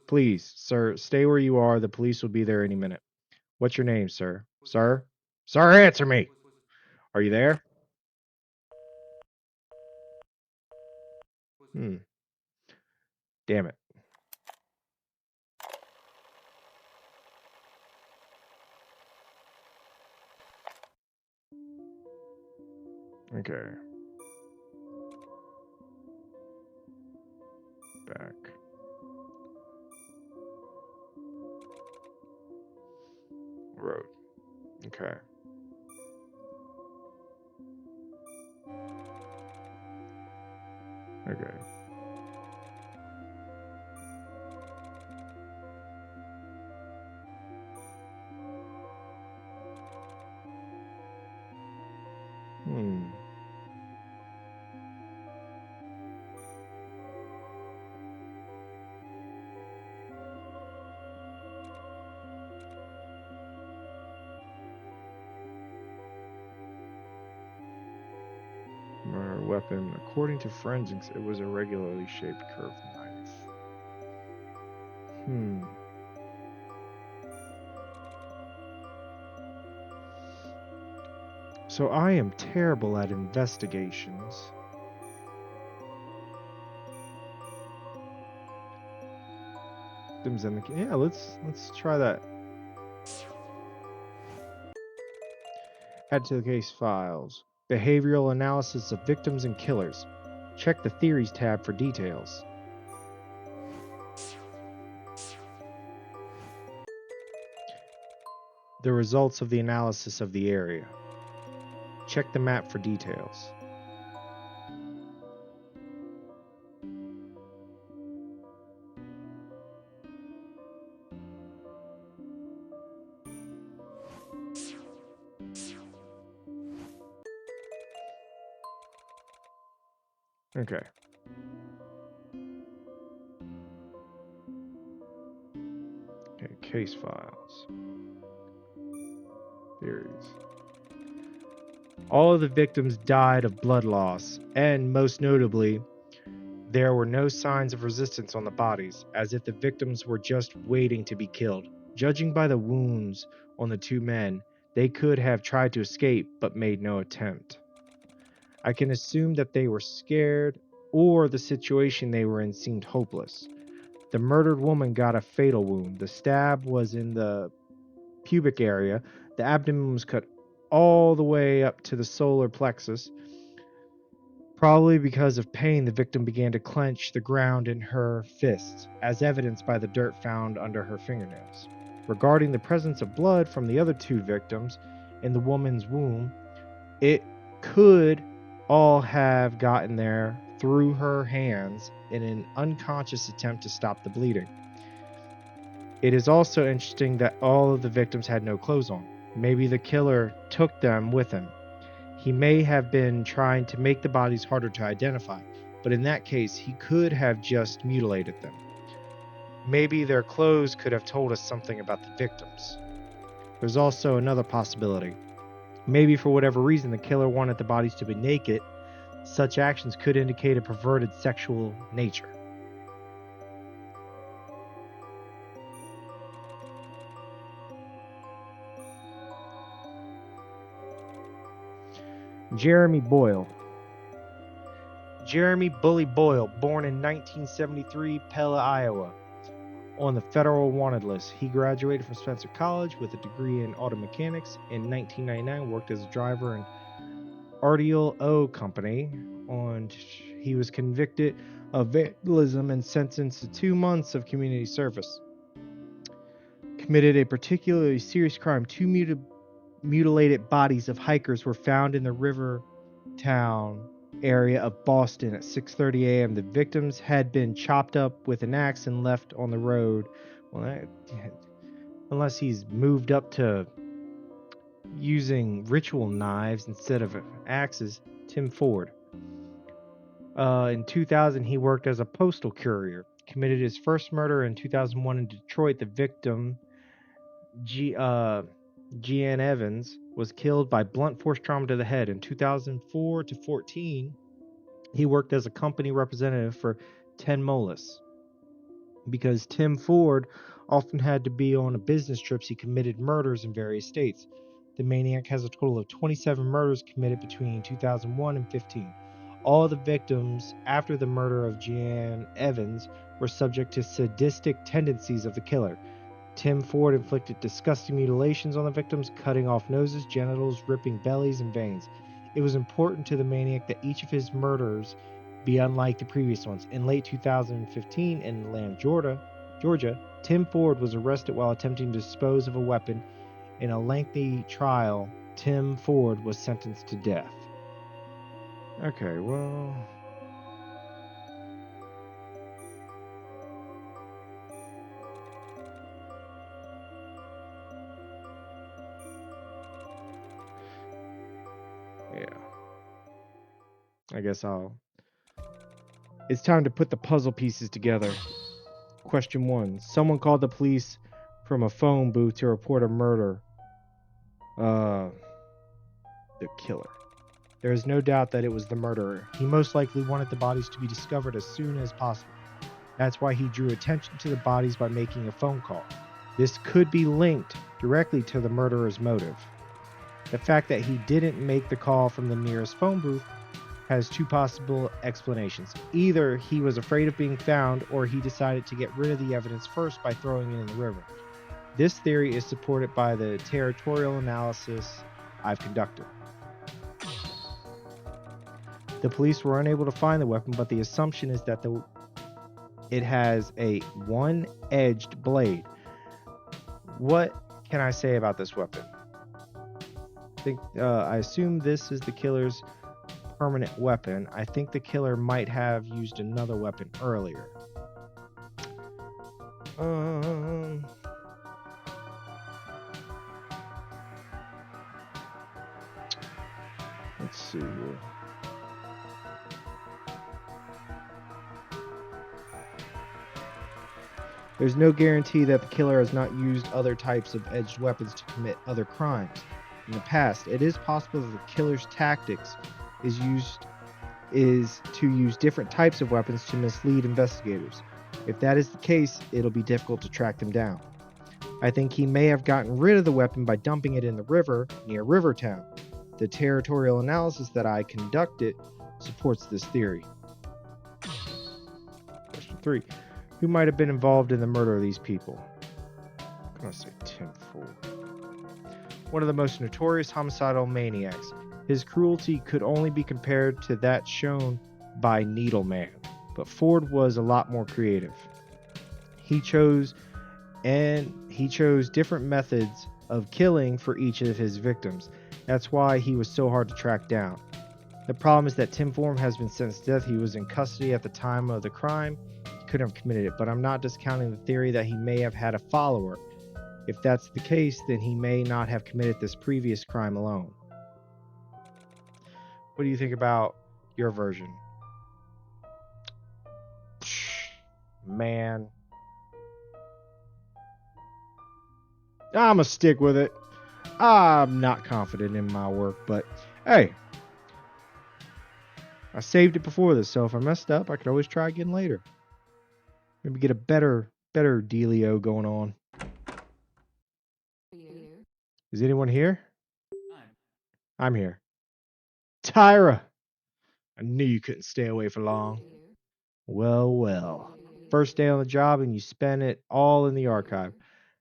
Please, sir, stay where you are. The police will be there any minute. What's your name, sir? Sir? Sir, answer me! Are you there? Damn it. Okay. Back. Road. Okay. Okay. Murder weapon. According to forensics, it was a regularly shaped curved knife. So I am terrible at investigations. Victims and the yeah, let's try that. Add to the case files. Behavioral analysis of victims and killers. Check the theories tab for details. The results of the analysis of the area. Check the map for details. Okay. Okay, case files. Theories. All of the victims died of blood loss, and most notably, there were no signs of resistance on the bodies, as if the victims were just waiting to be killed. Judging by the wounds on the 2 men, they could have tried to escape but made no attempt. I can assume that they were scared, or the situation they were in seemed hopeless. The murdered woman got a fatal wound. The stab was in the pubic area. The abdomen was cut all the way up to the solar plexus. Probably because of pain, the victim began to clench the ground in her fists, as evidenced by the dirt found under her fingernails. Regarding the presence of blood from the other 2 victims in the woman's womb, it could all have gotten there through her hands in an unconscious attempt to stop the bleeding. It is also interesting that all of the victims had no clothes on. Maybe the killer took them with him. He may have been trying to make the bodies harder to identify, but in that case, he could have just mutilated them. Maybe their clothes could have told us something about the victims. There's also another possibility. Maybe for whatever reason, the killer wanted the bodies to be naked. Such actions could indicate a perverted sexual nature. Jeremy Boyle. Jeremy Bully Boyle, born in 1973, Pella, Iowa. On the federal wanted list. He graduated from Spencer College with a degree in auto mechanics. In 1999, worked as a driver in Artiel O Company. He was convicted of vandalism and sentenced to 2 months of community service. Committed a particularly serious crime. 2 mutilated bodies of hikers were found in the river town area of Boston at 6:30 a.m. The victims had been chopped up with an axe and left on the road. Well, unless he's moved up to using ritual knives instead of axes, Tim Ford. In 2000, he worked as a postal courier. Committed his first murder in 2001 in Detroit. The victim, G. Jean Evans, was killed by blunt force trauma to the head. In 2004 to 14, he worked as a company representative for Ten Molis. Because Tim Ford often had to be on business trips, he committed murders in various states. The maniac has a total of 27 murders committed between 2001 and 15. All the victims after the murder of Jean Evans were subject to sadistic tendencies of the killer. Tim Ford inflicted disgusting mutilations on the victims, cutting off noses, genitals, ripping bellies, and veins. It was important to the maniac that each of his murders be unlike the previous ones. In late 2015, in Atlanta, Georgia, Tim Ford was arrested while attempting to dispose of a weapon. In a lengthy trial, Tim Ford was sentenced to death. Okay, well, yeah. I guess I'll. It's time to put the puzzle pieces together. Question 1. Someone called the police from a phone booth to report a murder. The killer. There is no doubt that it was the murderer. He most likely wanted the bodies to be discovered as soon as possible. That's why he drew attention to the bodies by making a phone call. This could be linked directly to the murderer's motive. The fact that he didn't make the call from the nearest phone booth has two possible explanations. Either he was afraid of being found, or he decided to get rid of the evidence first by throwing it in the river. This theory is supported by the territorial analysis I've conducted. The police were unable to find the weapon, but the assumption is that it has a one-edged blade. What can I say about this weapon? I assume this is the killer's permanent weapon. I think the killer might have used another weapon earlier. Let's see here. There's no guarantee that the killer has not used other types of edged weapons to commit other crimes. In the past, it is possible that the killer's tactics is to use different types of weapons to mislead investigators. If that is the case, it'll be difficult to track them down. I think he may have gotten rid of the weapon by dumping it in the river near Rivertown. The territorial analysis that I conducted supports this theory. Question 3. Who might have been involved in the murder of these people? I'm going to say Tim Ford. One of the most notorious homicidal maniacs. His cruelty could only be compared to that shown by Needleman, but Ford was a lot more creative. He chose different methods of killing for each of his victims. That's why he was so hard to track down. The problem is that Tim Ford has been sentenced to death. He was in custody at the time of the crime. He couldn't have committed it, but I'm not discounting the theory that he may have had a follower. If that's the case, then he may not have committed this previous crime alone. What do you think about your version? Man. I'm going to stick with it. I'm not confident in my work, but hey. I saved it before this, so if I messed up, I could always try again later. Maybe get a better dealio going on. Is anyone here? I'm here. Tyra! I knew you couldn't stay away for long. Well. First day on the job and you spent it all in the archive.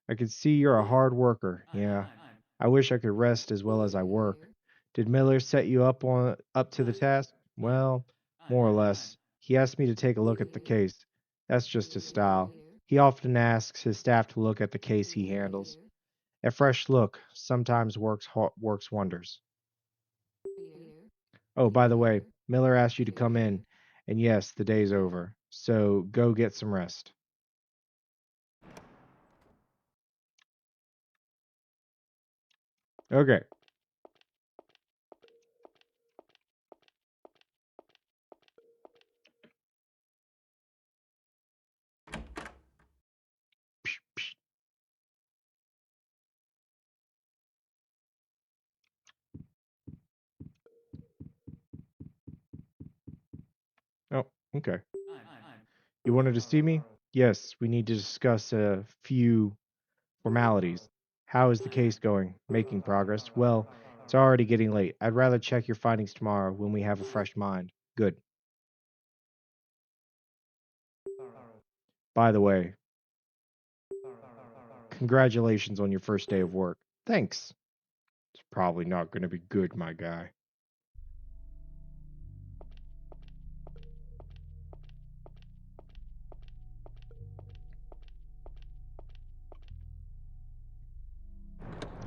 I can see you're a hard worker. Yeah. I wish I could rest as well as I work. Did Miller set you up to the task? Well, more or less. He asked me to take a look at the case. That's just his style. He often asks his staff to look at the case he handles. A fresh look sometimes works wonders. Oh, by the way, Miller asked you to come in, and yes, the day's over. So go get some rest. Okay. Psh, psh. Oh, okay. You wanted to see me? Yes, we need to discuss a few formalities. How is the case going? Making progress? Well, it's already getting late. I'd rather check your findings tomorrow when we have a fresh mind. Good. By the way, congratulations on your first day of work. Thanks. It's probably not going to be good, my guy.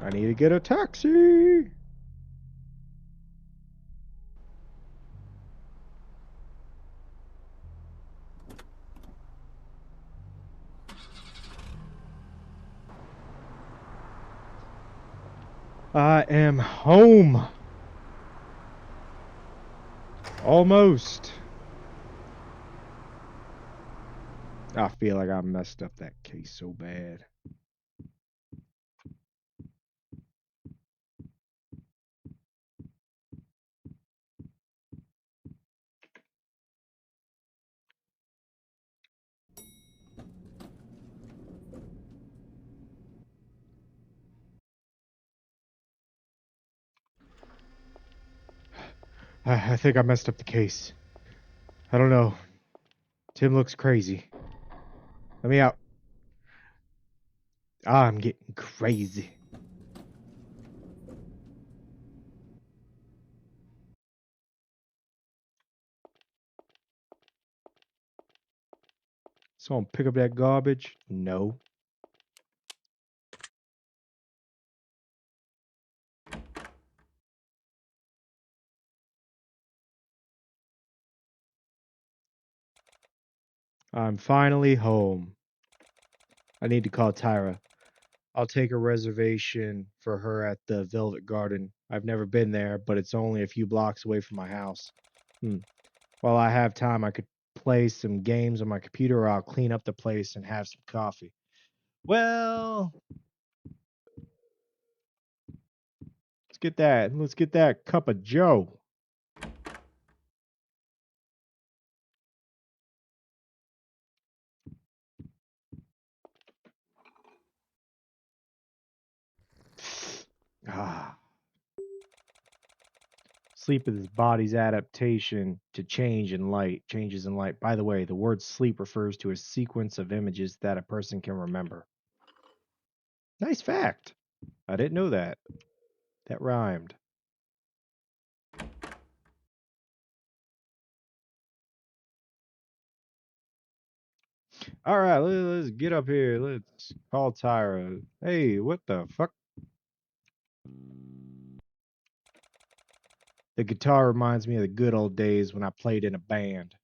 I need to get a taxi. I am home. Almost. I feel like I messed up that case so bad. I think I messed up the case. I don't know. Tim looks crazy. Let me out. I'm getting crazy. Someone pick up that garbage? No. I'm finally home. I need to call Tyra. I'll take a reservation for her at the Velvet Garden. I've never been there, but it's only a few blocks away from my house. While I have time, I could play some games on my computer or I'll clean up the place and have some coffee. Well, let's get that. Let's get that cup of Joe. Ah. Sleep is his body's adaptation to changes in light. By the way, the word sleep refers to a sequence of images that a person can remember. Nice fact. I didn't know that. That rhymed. All right, let's get up here. Let's call Tyra. Hey, what the fuck? The guitar reminds me of the good old days when I played in a band.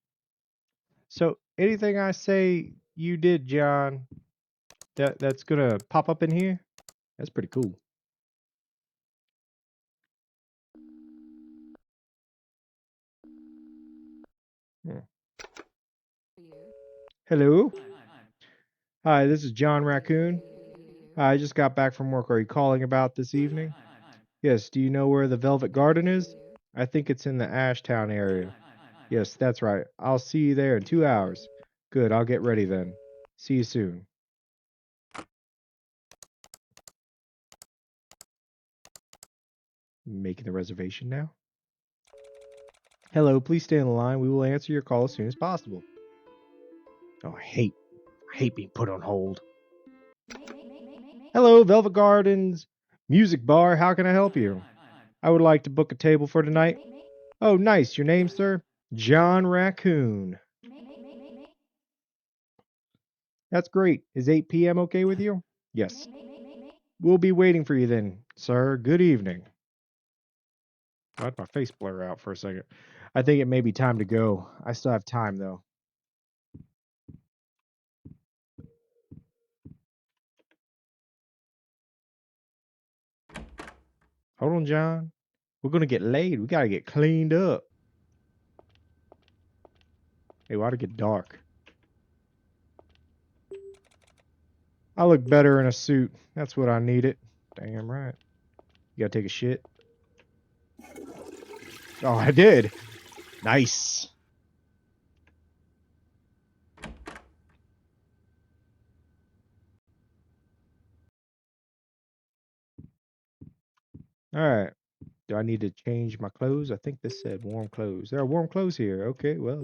So, anything I say you did, John, that's gonna pop up in here? That's pretty cool. Yeah. Hello. Hi, this is John Raccoon. I just got back from work. Are you calling about this evening? Yes, do you know where the Velvet Garden is? I think it's in the Ashtown area. Yes, that's right. I'll see you there in 2 hours. Good, I'll get ready then. See you soon. Making the reservation now. Hello, please stay on the line. We will answer your call as soon as possible. Oh, I hate being put on hold. Hello, Velvet Gardens Music Bar. How can I help you? I would like to book a table for tonight. Oh, nice. Your name, sir? John Raccoon. That's great. Is 8 p.m. okay with you? Yes. We'll be waiting for you then, sir. Good evening. Let my face blur out for a second. I think it may be time to go. I still have time, though. Hold on, John. We're gonna get laid. We gotta get cleaned up. Hey, why'd it get dark? I look better in a suit. That's what I needed. Damn right. You gotta take a shit. Oh, I did. Nice. All right. Do I need to change my clothes? I think this said warm clothes. There are warm clothes here. Okay, well,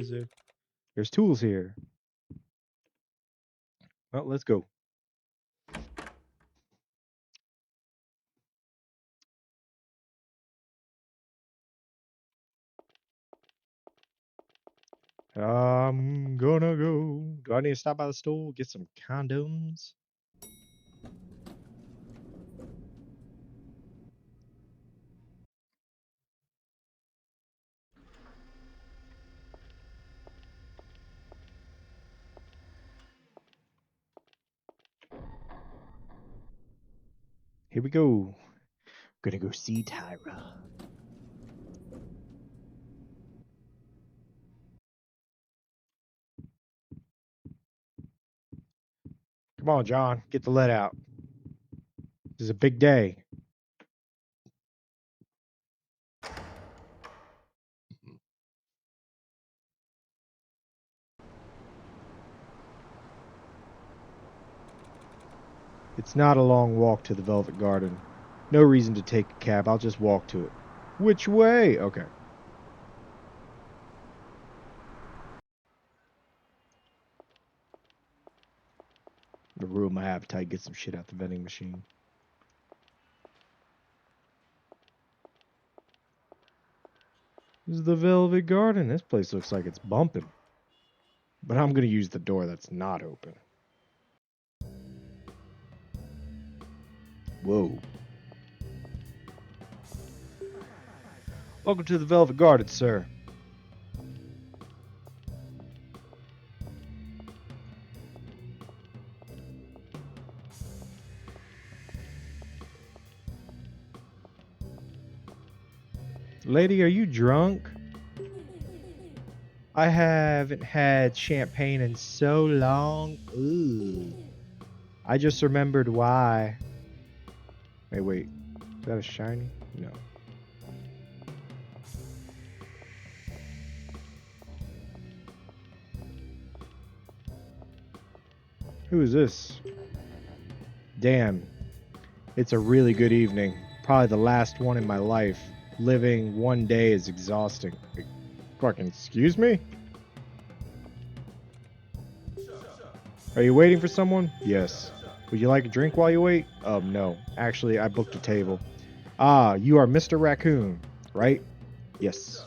there's tools here. Well, let's go. I'm gonna go. Do I need to stop by the store, get some condoms? Here we go. Gonna go see Tyra. Come on, John. Get the lead out. This is a big day. It's not a long walk to the Velvet Garden. No reason to take a cab. I'll just walk to it. Which way? Okay. To ruin my appetite, get some shit out the vending machine. This is the Velvet Garden. This place looks like it's bumping. But I'm gonna use the door that's not open. Whoa. Welcome to the Velvet Garden, sir. Lady, are you drunk? I haven't had champagne in so long. Ooh. I just remembered why. Wait. Is that a shiny? No. Who is this? Damn. It's a really good evening. Probably the last one in my life. Living one day is exhausting. Fucking excuse me? Are you waiting for someone? Yes. Would you like a drink while you wait? No. Actually, I booked a table. Ah, you are Mr. Raccoon, right? Yes.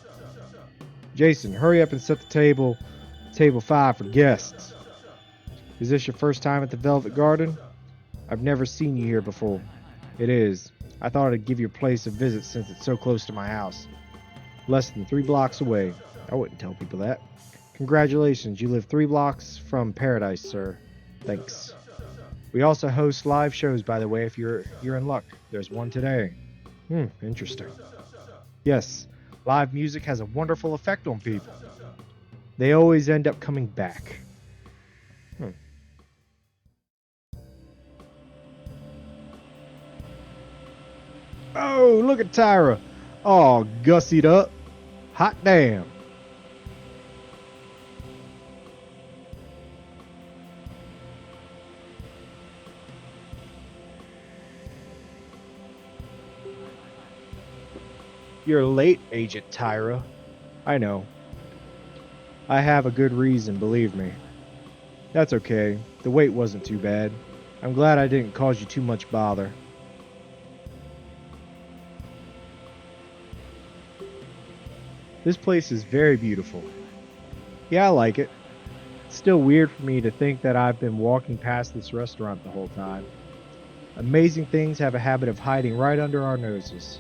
Jason, hurry up and set the table 5 for guests. Is this your first time at the Velvet Garden? I've never seen you here before. It is. I thought I'd give your place a visit since it's so close to my house. Less than 3 blocks away. I wouldn't tell people that. Congratulations, you live 3 blocks from paradise, sir. Thanks. We also host live shows, by the way, if you're in luck. There's one today. Interesting. Yes, live music has a wonderful effect on people. They always end up coming back. Oh, look at Tyra. All gussied up. Hot damn. You're late, Agent Tyra. I know. I have a good reason, believe me. That's okay. The wait wasn't too bad. I'm glad I didn't cause you too much bother. This place is very beautiful. Yeah, I like it. It's still weird for me to think that I've been walking past this restaurant the whole time. Amazing things have a habit of hiding right under our noses.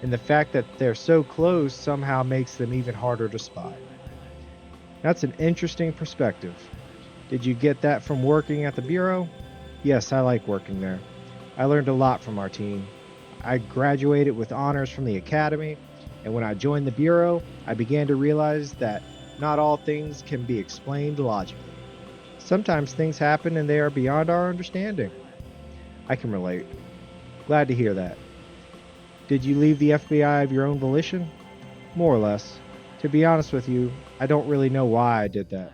and the fact that they're so close somehow makes them even harder to spot. That's an interesting perspective. Did you get that from working at the Bureau? Yes, I like working there. I learned a lot from our team. I graduated with honors from the academy, and when I joined the Bureau, I began to realize that not all things can be explained logically. Sometimes things happen and they are beyond our understanding. I can relate. Glad to hear that. Did you leave the FBI of your own volition? More or less. To be honest with you, I don't really know why I did that.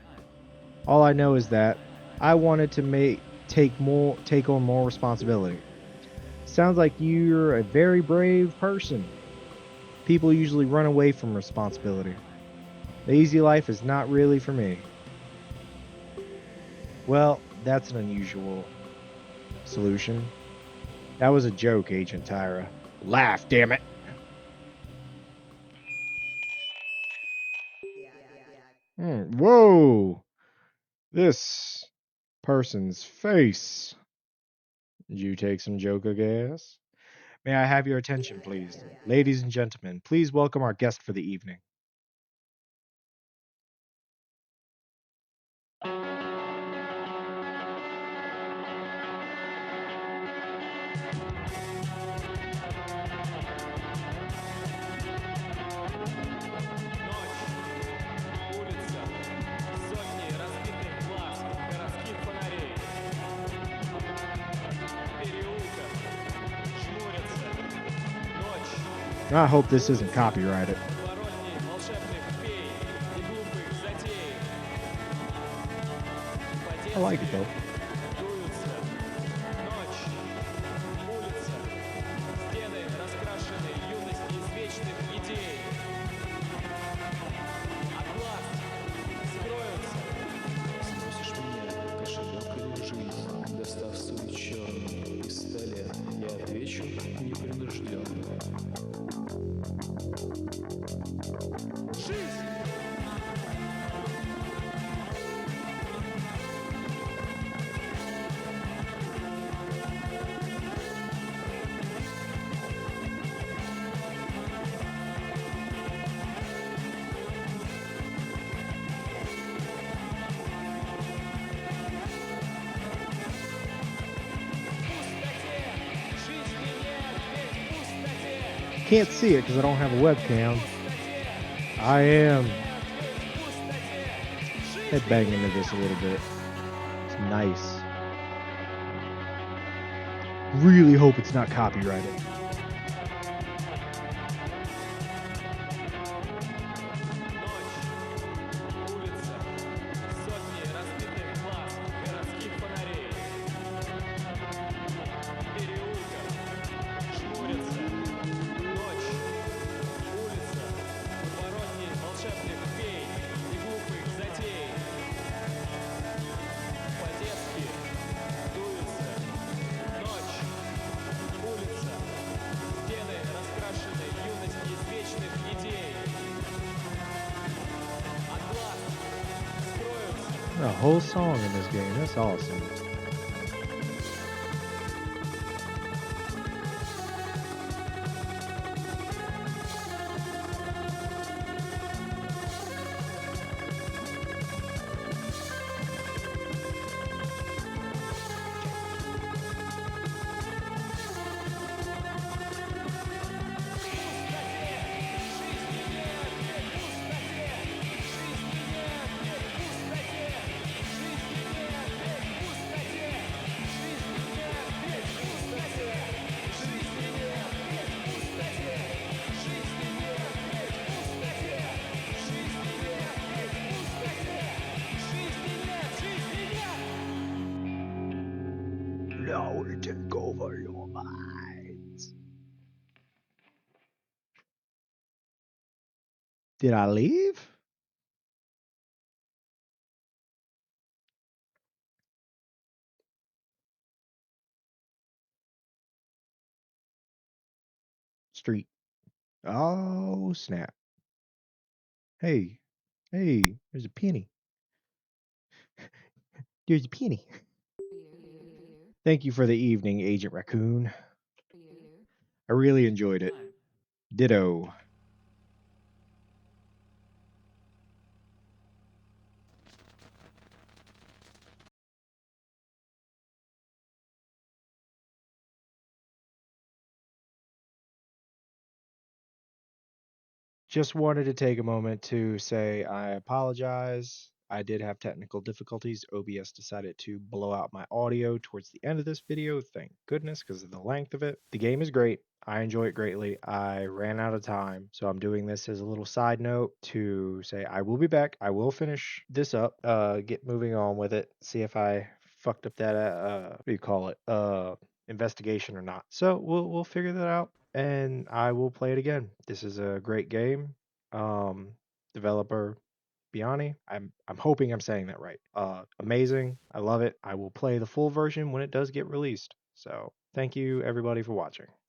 All I know is that I wanted to take on more responsibility. Sounds like you're a very brave person. People usually run away from responsibility. The easy life is not really for me. Well, that's an unusual solution. That was a joke, Agent Tyra. Laugh, damn it. Whoa! This person's face. Did you take some joker gas? May I have your attention, please? Ladies and gentlemen, please welcome our guest for the evening. Улица, сотни разбитых глаз, городских фонарей, переулках, жмурятся, ночь, I hope this isn't улица, copyrighted. подворотни волшебных фей и глупых затей, I like it по-детски though. дуются, ночь, улица, стены раскрашены юность извечных идей, от глаз скроются. Спросишь меня, кошелек или жизнь, достав свой черный пистолет, я отвечу непринужденно. Can't see it because I don't have a webcam. I am headbanging into this a little bit. It's nice. Really hope it's not copyrighted. Улица, сотни разбитых глаз, городских фонарей, переулках, жмурятся, ночь, улица, подворотни волшебных фей и глупых затей, по-детски дуются, ночь, улица, стены раскрашены юность извечных идей, от глаз скроются. A whole song in this game. That's awesome. Now we take over your minds. Did I leave? Street. Oh, snap. Hey, hey, there's a penny. There's a penny. Thank you for the evening, Agent Raccoon. I really enjoyed it. Ditto. Just wanted to take a moment to say I apologize. I did have technical difficulties. OBS decided to blow out my audio towards the end of this video. Thank goodness, because of the length of it. The game is great. I enjoy it greatly. I ran out of time, so I'm doing this as a little side note to say I will be back. I will finish this up, get moving on with it, see if I fucked up that what do you call it? Investigation or not. So we'll figure that out and I will play it again. This is a great game. Um, Developer Biani. I'm hoping I'm saying that right. Amazing. I love it. I will play the full version when it does get released. So thank you everybody for watching.